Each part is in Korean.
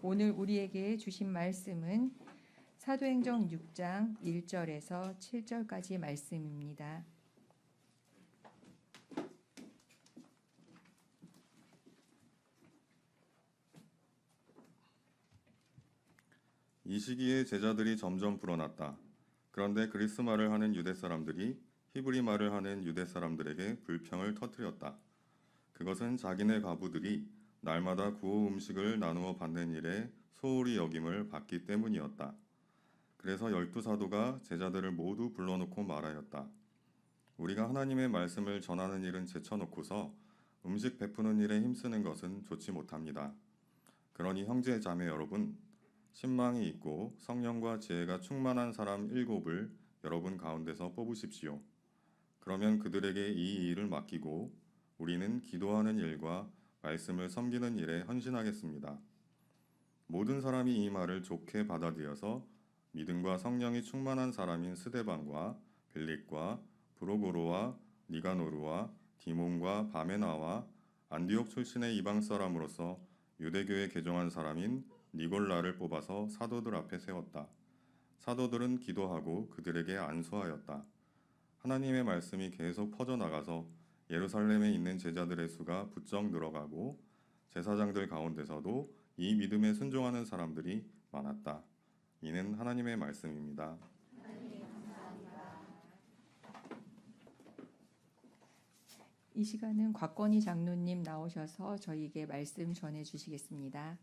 오늘 우리에게 주신 말씀은 사도행전 6장 1절에서 7절까지 말씀입니다. 이 시기에 제자들이 점점 불어났다. 그런데 그리스 말을 하는 유대 사람들이 히브리 말을 하는 유대 사람들에게 불평을 터뜨렸다. 그것은 자기네 과부들이 날마다 구호 음식을 나누어 받는 일에 소홀히 여김을 받기 때문이었다. 그래서 12사도가 제자들을 모두 불러놓고 말하였다. 우리가 하나님의 말씀을 전하는 일은 제쳐놓고서 음식 베푸는 일에 힘쓰는 것은 좋지 못합니다. 그러니 형제 자매 여러분, 신망이 있고 성령과 지혜가 충만한 사람 7을 여러분 가운데서 뽑으십시오. 그러면 그들에게 이 일을 맡기고 우리는 기도하는 일과 말씀을 섬기는 일에 헌신하겠습니다. 모든 사람이 이 말을 좋게 받아들여서 믿음과 성령이 충만한 사람인 스데반과 빌립과 브로고로와 니가노르와 디몬과 바메나와 안디옥 출신의 이방 사람으로서 유대교에 개종한 사람인 니골라를 뽑아서 사도들 앞에 세웠다. 사도들은 기도하고 그들에게 안수하였다. 하나님의 말씀이 계속 퍼져나가서 예루살렘에 있는 제자들의 수가 부쩍 늘어가고 제사장들 가운데서도 이 믿음에 순종하는 사람들이 많았다. 이는 하나님의 말씀입니다. 이 시간은 곽건희 장로님 나오셔서 저희에게 말씀 전해 주시겠습니다.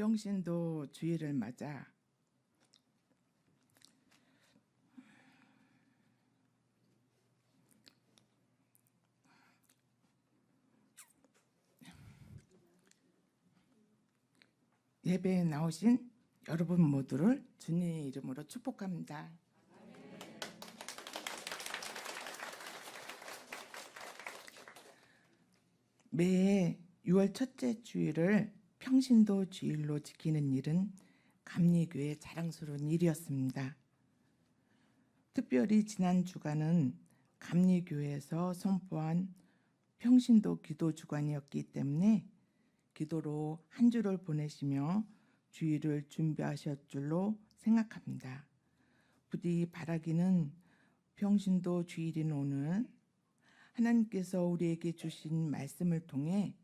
병신도 주일을 맞아 예배에 나오신 여러분 모두를 주님의 이름으로 축복합니다. 매해 6월 첫째 주일을 평신도 주일로 지키는 일은 감리교의 자랑스러운 일이었습니다. 특별히 지난 주간은 감리교에서 선포한 평신도 기도 주간이었기 때문에 기도로 한 주를 보내시며 주일을 준비하셨 줄로 생각합니다. 부디 바라기는 평신도 주일인 오늘 하나님께서 우리에게 주신 말씀을 통해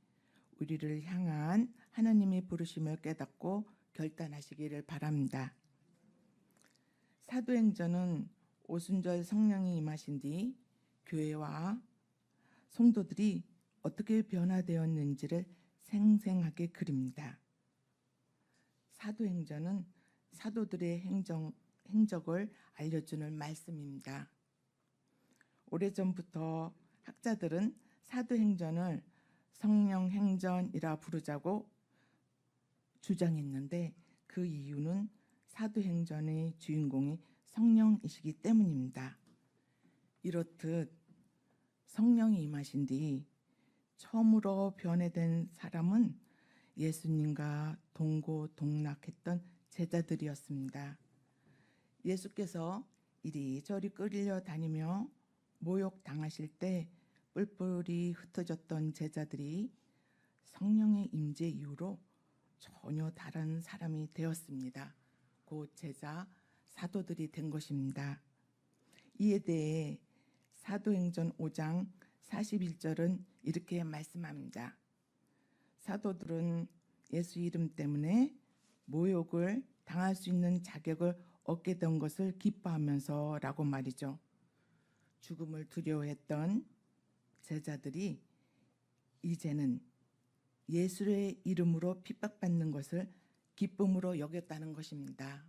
우리를 향한 하나님의 부르심을 깨닫고 결단하시기를 바랍니다. 사도행전은 오순절 성령이 임하신 뒤 교회와 성도들이 어떻게 변화되었는지를 생생하게 그립니다. 사도행전은 사도들의 행적을 알려주는 말씀입니다. 오래전부터 학자들은 사도행전을 성령행전이라 부르자고 주장했는데 그 이유는 사도행전의 주인공이 성령이시기 때문입니다. 이렇듯 성령이 임하신 뒤 처음으로 변해된 사람은 예수님과 동고동락했던 제자들이었습니다. 예수께서 이리저리 끌려다니며 모욕당하실 때 뿔뿔이 흩어졌던 제자들이 성령의 임재 이후로 전혀 다른 사람이 되었습니다. 곧 제자, 사도들이 된 것입니다. 이에 대해 사도행전 5장 41절은 이렇게 말씀합니다. 사도들은 예수 이름 때문에 모욕을 당할 수 있는 자격을 얻게 된 것을 기뻐하면서 라고 말이죠. 죽음을 두려워했던 제자들이 이제는 예수의 이름으로 핍박받는 것을 기쁨으로 여겼다는 것입니다.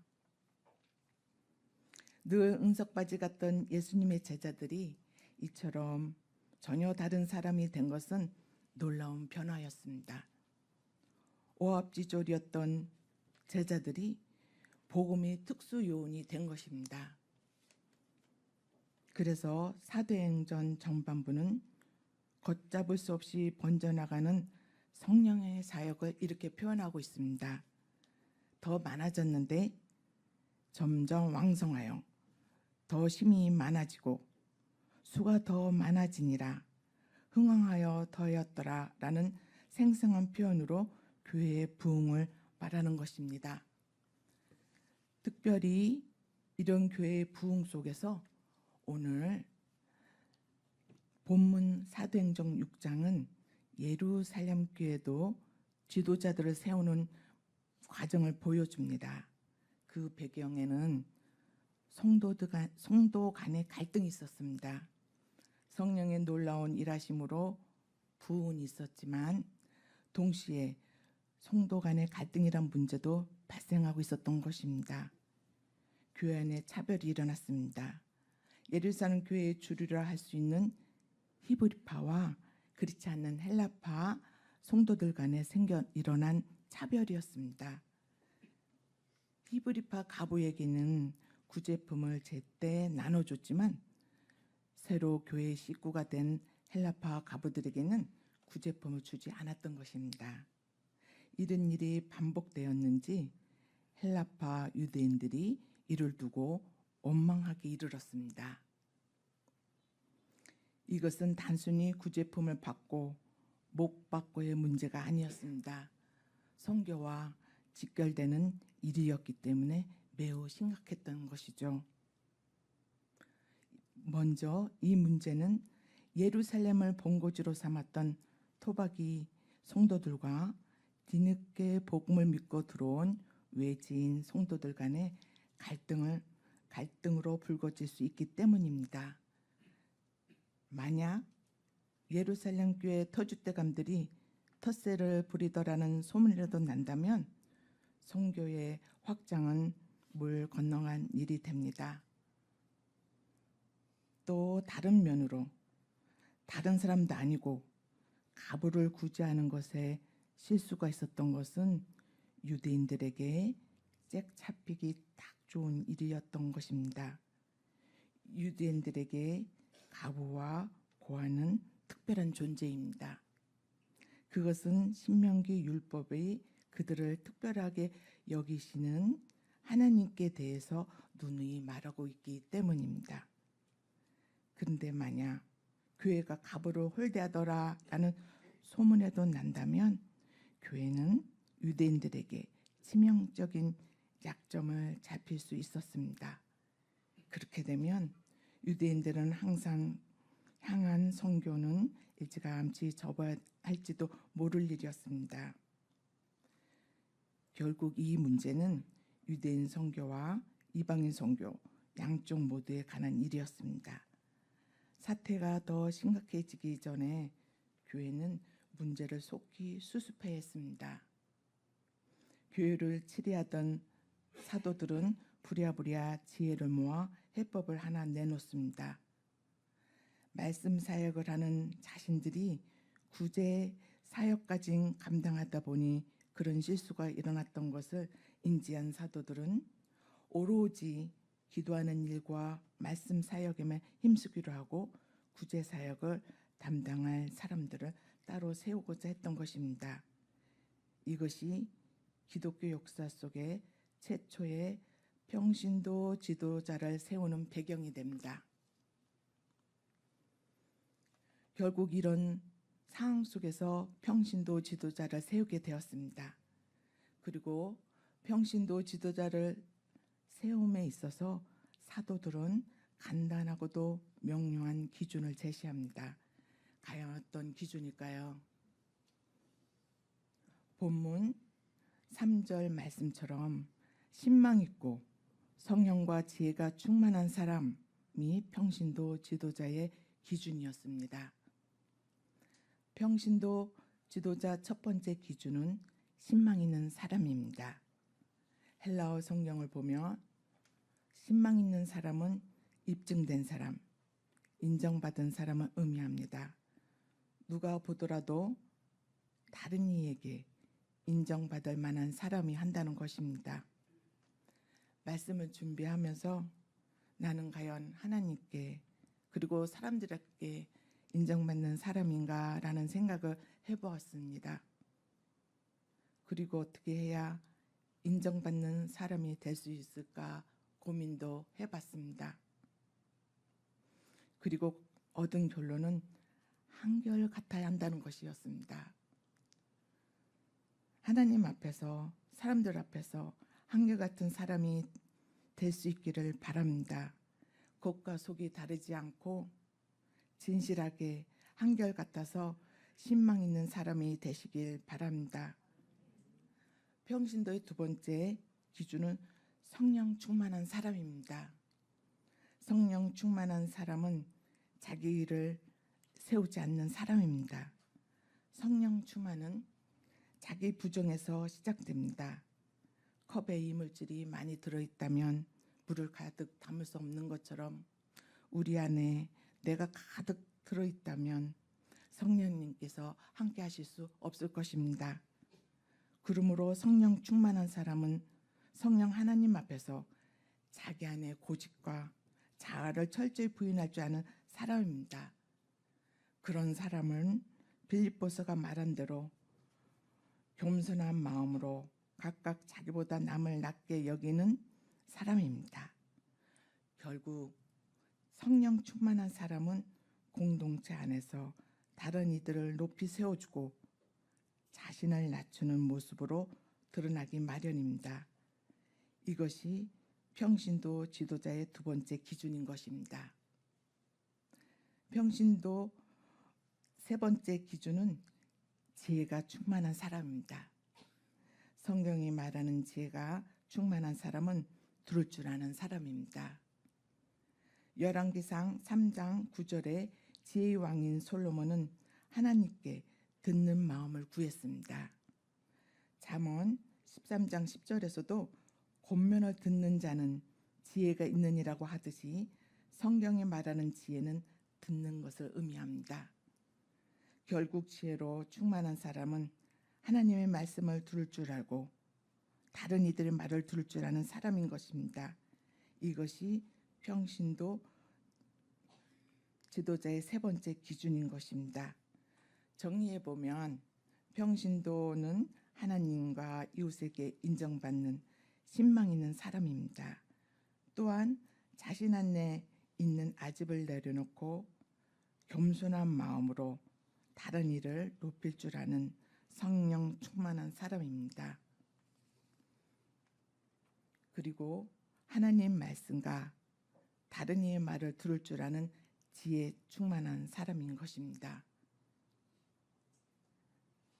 늘 응석바지 같던 예수님의 제자들이 이처럼 전혀 다른 사람이 된 것은 놀라운 변화였습니다. 오합지졸이었던 제자들이 복음의 특수 요원이 된 것입니다. 그래서 사도행전 전반부는 걷잡을 수 없이 번져나가는 성령의 사역을 이렇게 표현하고 있습니다. 더 많아졌는데 점점 왕성하여 더 힘이 많아지고 수가 더 많아지니라 흥왕하여 더하였더라 라는 생생한 표현으로 교회의 부흥을 말하는 것입니다. 특별히 이런 교회의 부흥 속에서 오늘 본문 사도행전 6장은 예루살렘 교회도 지도자들을 세우는 과정을 보여줍니다. 그 배경에는 성도 간의 갈등이 있었습니다. 성령의 놀라운 일하심으로 부흥이 있었지만 동시에 성도 간의 갈등이란 문제도 발생하고 있었던 것입니다. 교회 안에 차별이 일어났습니다. 예루살렘 교회의 주류라 할 수 있는 히브리파와 그렇지 않는 헬라파 성도들 간에 일어난 차별이었습니다. 히브리파 가부에게는 구제품을 제때 나눠줬지만 새로 교회의 식구가 된 헬라파 가부들에게는 구제품을 주지 않았던 것입니다. 이런 일이 반복되었는지 헬라파 유대인들이 이를 두고 원망하게 이르렀습니다. 이것은 단순히 구제품을 받고 못 받고의 문제가 아니었습니다. 선교와 직결되는 일이었기 때문에 매우 심각했던 것이죠. 먼저 이 문제는 예루살렘을 본거지로 삼았던 토박이 성도들과 뒤늦게 복음을 믿고 들어온 외지인 성도들 간의 갈등으로 불거질 수 있기 때문입니다. 만약 예루살렘 교회 터줏대감들이 텃세를 부리더라는 소문이라도 난다면 선교의 확장은 물 건너간 일이 됩니다. 또 다른 면으로 다른 사람도 아니고 가부를 구제하는 것에 실수가 있었던 것은 유대인들에게 잭 잡히기 딱 좋은 일이었던 것입니다. 유대인들에게 가부와 고아는 특별한 존재입니다. 그것은 신명기 율법의 그들을 특별하게 여기시는 하나님께 대해서 누누이 말하고 있기 때문입니다. 그런데 만약 교회가 가부를 홀대하더라라는 소문에도 난다면 교회는 유대인들에게 치명적인 약점을 잡힐 수 있었습니다. 그렇게 되면 유대인들은 항상 향한 선교는 일찌감치 접어야 할지도 모를 일이었습니다. 결국 이 문제는 유대인 선교와 이방인 선교 양쪽 모두에 관한 일이었습니다. 사태가 더 심각해지기 전에 교회는 문제를 속히 수습해야 했습니다. 교회를 치리하던 사도들은 부랴부랴 지혜를 모아 해법을 하나 내놓습니다. 말씀 사역을 하는 자신들이 구제 사역까지 감당하다 보니 그런 실수가 일어났던 것을 인지한 사도들은 오로지 기도하는 일과 말씀 사역에만 힘쓰기로 하고 구제 사역을 담당할 사람들을 따로 세우고자 했던 것입니다. 이것이 기독교 역사 속에 최초의 평신도 지도자를 세우는 배경이 됩니다. 결국 이런 상황 속에서 평신도 지도자를 세우게 되었습니다. 그리고 평신도 지도자를 세움에 있어서 사도들은 간단하고도 명료한 기준을 제시합니다. 과연 어떤 기준일까요? 본문 3절 말씀처럼 신망 있고 성령과 지혜가 충만한 사람이 평신도 지도자의 기준이었습니다. 평신도 지도자 첫 번째 기준은 신망 있는 사람입니다. 헬라어 성경을 보면 신망 있는 사람은 입증된 사람, 인정받은 사람을 의미합니다. 누가 보더라도 다른 이에게 인정받을 만한 사람이 한다는 것입니다. 말씀을 준비하면서 나는 과연 하나님께 그리고 사람들에게 인정받는 사람인가라는 생각을 해보았습니다. 그리고 어떻게 해야 인정받는 사람이 될 수 있을까 고민도 해봤습니다. 그리고 얻은 결론은 한결같아야 한다는 것이었습니다. 하나님 앞에서 사람들 앞에서 한결같은 사람이 될 수 있기를 바랍니다. 겉과 속이 다르지 않고 진실하게 한결같아서 신망 있는 사람이 되시길 바랍니다. 평신도의 두 번째 기준은 성령 충만한 사람입니다. 성령 충만한 사람은 자기 일을 세우지 않는 사람입니다. 성령 충만은 자기 부정에서 시작됩니다. 컵에 이물질이 많이 들어있다면 물을 가득 담을 수 없는 것처럼 우리 안에 내가 가득 들어있다면 성령님께서 함께 하실 수 없을 것입니다. 그러므로 성령 충만한 사람은 성령 하나님 앞에서 자기 안에 고집과 자아를 철저히 부인할 줄 아는 사람입니다. 그런 사람은 빌립보서가 말한 대로 겸손한 마음으로 각각 자기보다 남을 낮게 여기는 사람입니다. 결국 성령 충만한 사람은 공동체 안에서 다른 이들을 높이 세워주고 자신을 낮추는 모습으로 드러나기 마련입니다. 이것이 평신도 지도자의 두 번째 기준인 것입니다. 평신도 세 번째 기준은 지혜가 충만한 사람입니다. 성경이 말하는 지혜가 충만한 사람은 들을 줄 아는 사람입니다. 열왕기상 3장 9절에 지혜의 왕인 솔로몬은 하나님께 듣는 마음을 구했습니다. 잠언 13장 10절에서도 권면을 듣는 자는 지혜가 있느니라고 하듯이 성경이 말하는 지혜는 듣는 것을 의미합니다. 결국 지혜로 충만한 사람은 하나님의 말씀을 들을 줄 알고 다른 이들의 말을 들을 줄 아는 사람인 것입니다. 이것이 평신도 지도자의 세 번째 기준인 것입니다. 정리해 보면 평신도는 하나님과 이웃에게 인정받는 신망 있는 사람입니다. 또한 자신 안에 있는 아집을 내려놓고 겸손한 마음으로 다른 이를 높일 줄 아는 성령 충만한 사람입니다. 그리고 하나님 말씀과 다른 이의 말을 들을 줄 아는 지혜 충만한 사람인 것입니다.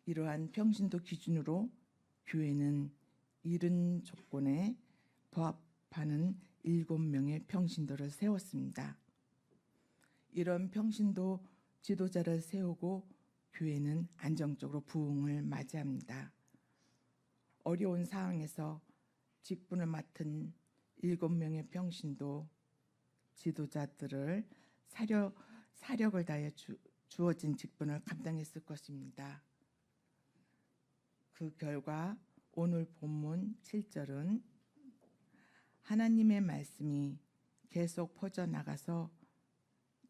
이러한 평신도 기준으로 교회는 이른 조건에 부합하는 7명의 평신도를 세웠습니다. 이런 평신도 지도자를 세우고 교회는 안정적으로 부흥을 맞이합니다. 어려운 상황에서 직분을 맡은 7명의 평신도 지도자들을 사력을 다해 주어진 직분을 감당했을 것입니다. 그 결과 오늘 본문 7절은 하나님의 말씀이 계속 퍼져나가서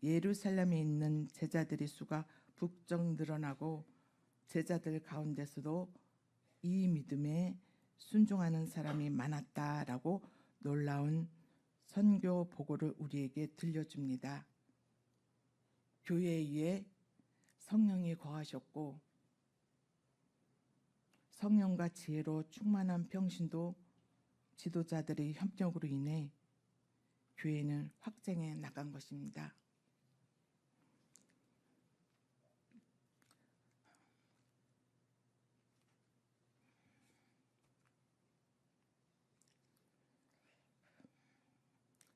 예루살렘에 있는 제자들의 수가 부쩍 늘어나고 제자들 가운데서도 이 믿음에 순종하는 사람이 많았다라고 놀라운 선교 보고를 우리에게 들려줍니다. 교회 위에 성령이 거하셨고 성령과 지혜로 충만한 평신도 지도자들의 협력으로 인해 교회는 확장해 나간 것입니다.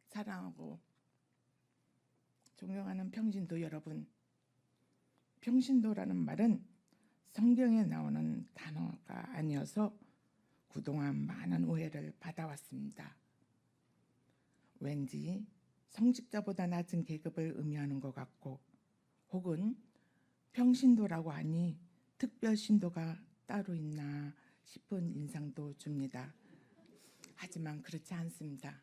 사랑하고 존경하는 평신도 여러분, 평신도라는 말은 성경에 나오는 단어가 아니어서 그동안 많은 오해를 받아왔습니다. 왠지 성직자보다 낮은 계급을 의미하는 것 같고, 혹은 평신도라고 하니 특별 신도가 따로 있나 싶은 인상도 줍니다. 하지만 그렇지 않습니다.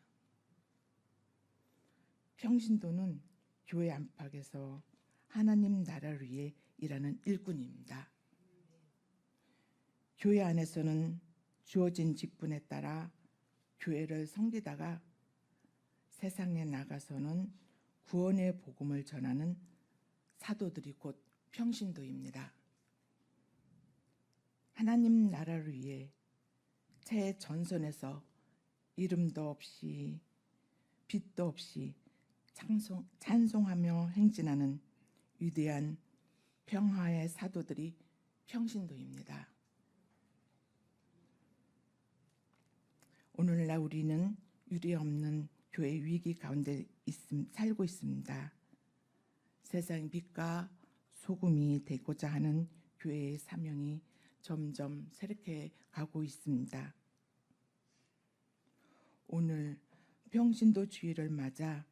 평신도는 교회 안팎에서 하나님 나라를 위해 일하는 일꾼입니다. 교회 안에서는 주어진 직분에 따라 교회를 섬기다가 세상에 나가서는 구원의 복음을 전하는 사도들이 곧 평신도입니다. 하나님 나라를 위해 최전선에서 이름도 없이 빛도 없이 찬송하며 행진하는 위대한 평화의 사도들이 평신도입니다. 오늘날 우리는 유례없는 교회 위기 가운데 살고 있습니다. 세상의 빛과 소금이 되고자 하는 교회의 사명이 점점 쇠락해 가고 있습니다. 오늘 평신도 주일을 맞아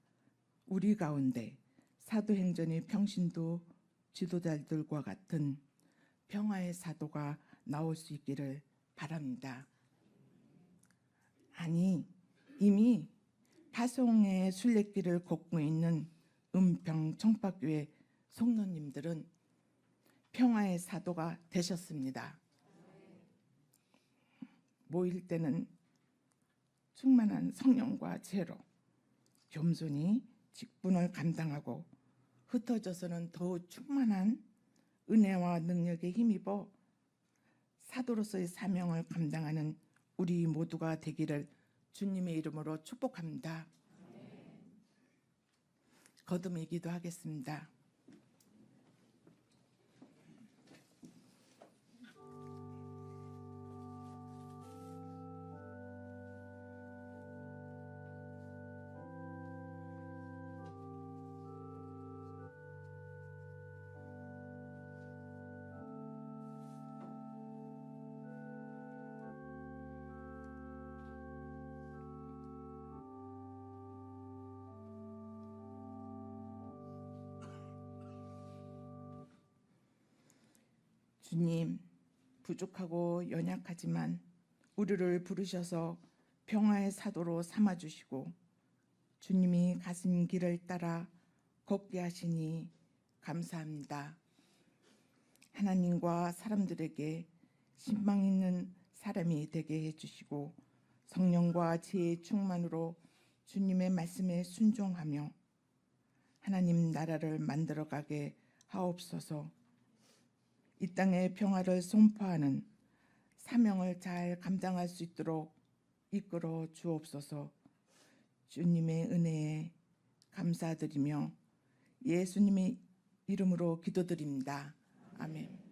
우리 가운데 사도행전의 평신도 지도자들과 같은 평화의 사도가 나올 수 있기를 바랍니다. 아니, 이미 파송의 순례길을 걷고 있는 은평 청파교회 성도님들은 평화의 사도가 되셨습니다. 모일 때는 충만한 성령과 지혜로 겸손히 직분을 감당하고 흩어져서는 더욱 충만한 은혜와 능력에 힘입어 사도로서의 사명을 감당하는 우리 모두가 되기를 주님의 이름으로 축복합니다. 거듭의 기도하겠습니다. 주님, 부족하고 연약하지만 우리를 부르셔서 평화의 사도로 삼아주시고 주님이 가신 길을 따라 걷게 하시니 감사합니다. 하나님과 사람들에게 신망 있는 사람이 되게 해주시고 성령과 지혜의 충만으로 주님의 말씀에 순종하며 하나님 나라를 만들어가게 하옵소서. 이 땅의 평화를 선포하는 사명을 잘 감당할 수 있도록 이끌어 주옵소서. 주님의 은혜에 감사드리며 예수님의 이름으로 기도드립니다. 아멘.